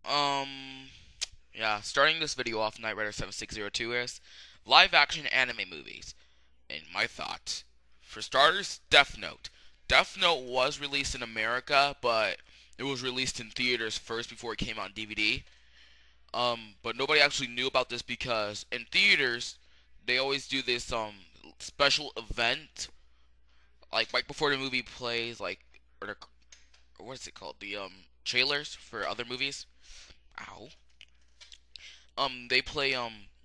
Um, yeah, starting this video off, Knight Rider 7602 is live action anime movies. And my thoughts. For starters, Death Note. Death Note was released in America, but it was released in theaters first before it came out on DVD. But nobody actually knew about this because in theaters, they always do this special event, like right before the movie plays, like or what is it called? The trailers for other movies. Ow. They play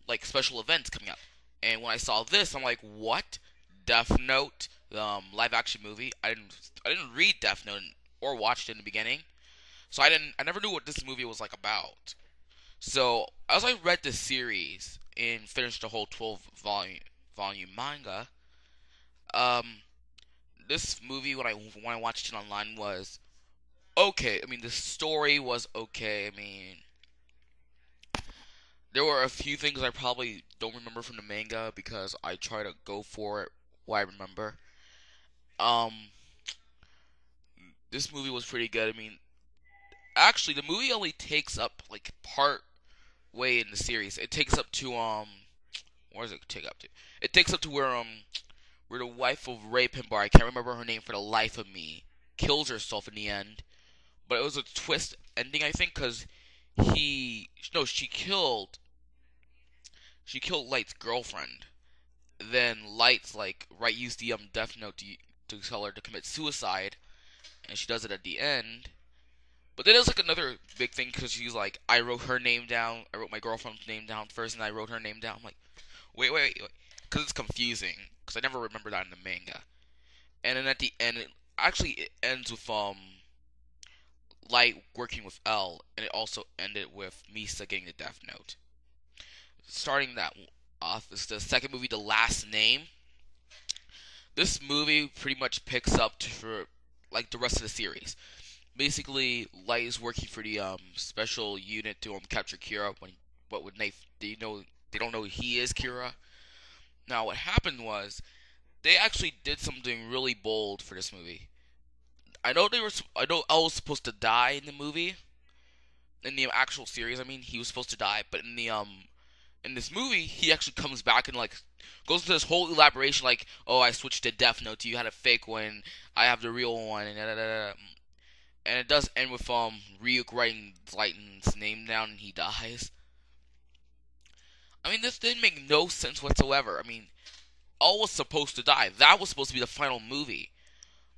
like special events coming up. And when I saw this, I'm like, what? Death Note, live action movie. I didn't read Death Note or watched it in the beginning, so I never knew what this movie was like about. So as I read the series and finished the whole 12 volume manga, um, this movie when I watched it online was okay. I mean, the story was okay. I mean, there were a few things I probably don't remember from the manga because I try to go for it what I remember. Um, this movie was pretty good. I mean, actually, the movie only takes up like part way in the series. It takes up to where does it take up to? It takes up to where the wife of Ray Pinbar, I can't remember her name for the life of me, kills herself in the end. But it was a twist ending, I think, because he no, she killed Light's girlfriend. Then Light's like right used the Death Note to tell her to commit suicide, and she does it at the end. But then there's like another big thing because she's like, I wrote her name down. I wrote my girlfriend's name down first, and I wrote her name down. I'm like, wait, because it's confusing because I never remember that in the manga. And then at the end, it ends with Light working with L, and it also ended with Misa getting the Death Note. Starting that off is the second movie, The Last Name. This movie pretty much picks up for like the rest of the series. Basically, Light is working for the special unit to capture Kira. When they don't know he is Kira. Now, what happened was they actually did something really bold for this movie. I know L was supposed to die in the movie, in the actual series. I mean, he was supposed to die, but in this movie, he actually comes back and like goes into this whole elaboration, like, oh, I switched to Death Note. You had a fake one. I have the real one, and da, da, da, da. And it does end with Ryuk writing Lighten's name down and he dies. I mean, this didn't make no sense whatsoever. I mean, All was supposed to die. That was supposed to be the final movie.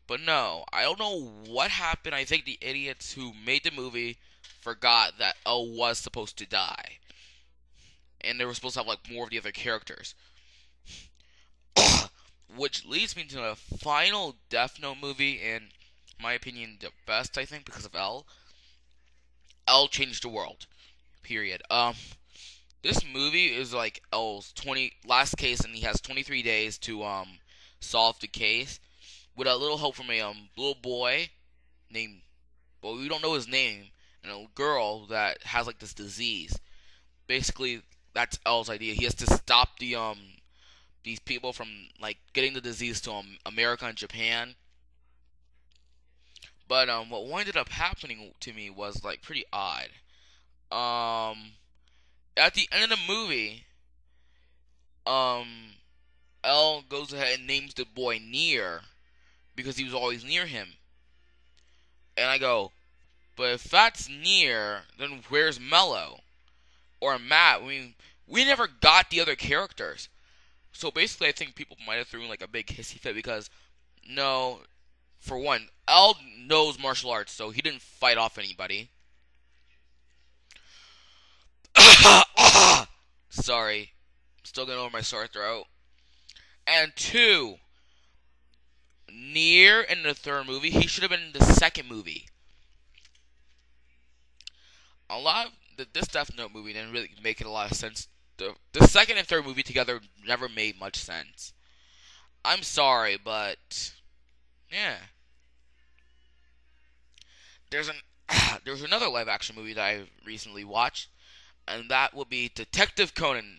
But no, I don't know what happened. I think the idiots who made the movie forgot that L was supposed to die. And they were supposed to have like more of the other characters. Which leads me to the final Death Note movie, and my opinion, the best, I think, because of L. L changed the world. Period. This movie is like L's 20 last case, and he has 23 days to solve the case with a little help from a little boy named, well, we don't know his name, and a girl that has like this disease. Basically, that's L's idea. He has to stop these people from like getting the disease to America and Japan. But what ended up happening to me was like pretty odd. Um, at the end of the movie, um, L goes ahead and names the boy Near because he was always near him. And I go, but if that's Near, then where's Mello or Matt? I mean, we never got the other characters. So basically, I think people might have thrown like a big hissy fit because no, for one, L knows martial arts, so he didn't fight off anybody. Sorry, still getting over my sore throat. And two, Near in the third movie, he should have been in the second movie. A lot of this Death Note movie didn't really make a lot of sense. The second and third movie together never made much sense. I'm sorry, but yeah. There's an there's another live action movie that I recently watched, and that will be Detective Conan,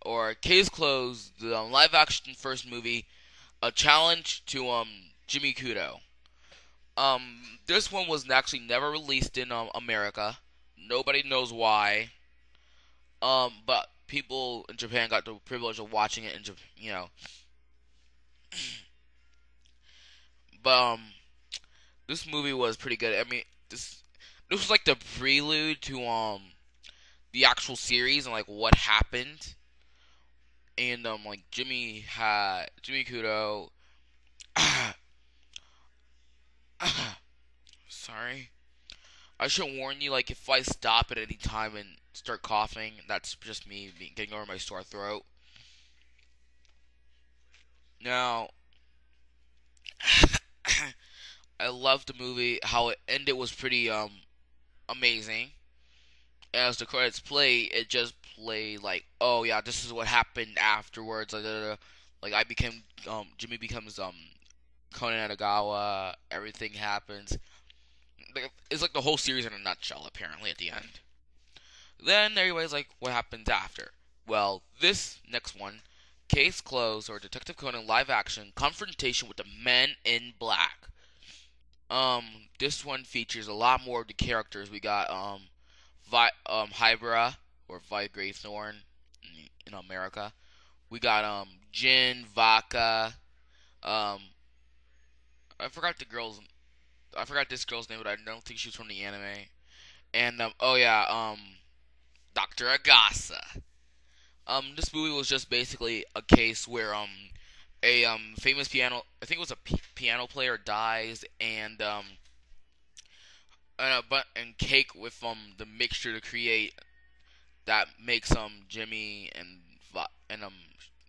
or Case Closed, the live action first movie, a challenge to Jimmy Kudo. This one was actually never released in America. Nobody knows why. But people in Japan got the privilege of watching it in Japan, But this movie was pretty good. I mean, this was like the prelude to the actual series and like what happened. And like Jimmy Kudo. Sorry. I should warn you, like, if I stop at any time and start coughing, that's just me getting over my sore throat. Now, I loved the movie. How it ended was pretty amazing. As the credits play, it just played like, oh yeah, this is what happened afterwards. Like I became Jimmy becomes Conan Edogawa. Everything happens. Like, it's like the whole series in a nutshell. Apparently, at the end. Then everybody's like, what happens after? Well, this next one, Case Closed or Detective Conan live action confrontation with the Men in Black. This one features a lot more of the characters. We got Hybra or Vi Greythorn in America. We got Jin Vaka. Um, I forgot the girl's. I forgot this girl's name, but I don't think she was from the anime. And oh yeah, Dr. Agasa. This movie was just basically a case where a famous piano, I think it was a piano player dies, and cake with the mixture to create that makes Jimmy and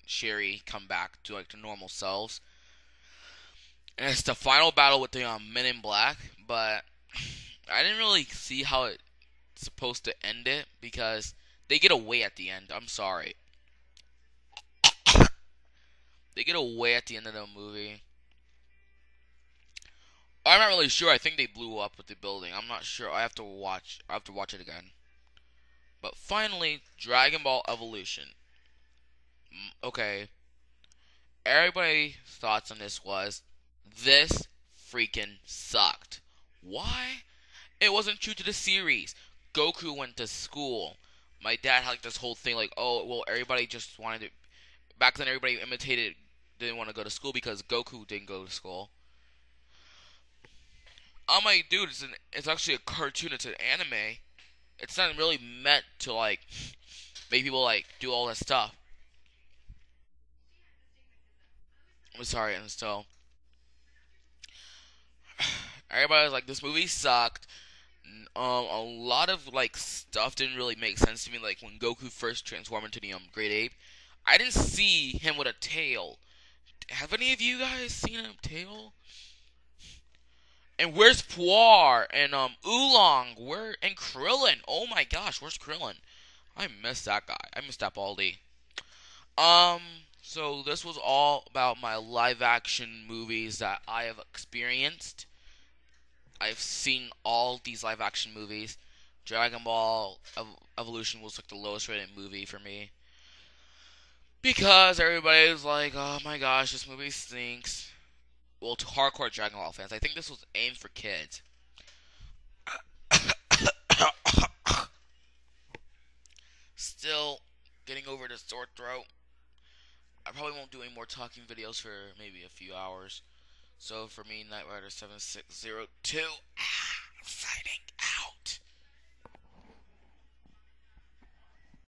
Sherry come back to like their normal selves. And it's the final battle with the Men in Black, but I didn't really see how it's supposed to end it because they get away at the end. I'm sorry. They get away at the end of the movie. I'm not really sure. I think they blew up with the building. I'm not sure. I have to watch. I have to watch it again. But finally, Dragon Ball Evolution. Okay, everybody's thoughts on this was this freaking sucked. Why? It wasn't true to the series. Goku went to school. My dad had like this whole thing like, oh, well, everybody just wanted to. Back then, everybody imitated, didn't want to go to school because Goku didn't go to school. I'm like, dude, it's actually a cartoon. It's an anime. It's not really meant to like make people like do all that stuff. I'm sorry, and so everybody was like, this movie sucked. A lot of like stuff didn't really make sense to me. Like when Goku first transformed into the Great Ape, I didn't see him with a tail. Have any of you guys seen a tail? And where's Puar and Oolong? Where and Krillin? Oh my gosh, where's Krillin? I miss that guy. I miss that Baldy. Um, so this was all about my live action movies that I have experienced. I've seen all these live action movies. Dragon Ball Evolution was like the lowest rated movie for me because everybody was like, "Oh my gosh, this movie stinks." Well, to hardcore Dragon Ball fans, I think this was aimed for kids. Still getting over the sore throat. I probably won't do any more talking videos for maybe a few hours. So for me, Night Rider 7602, signing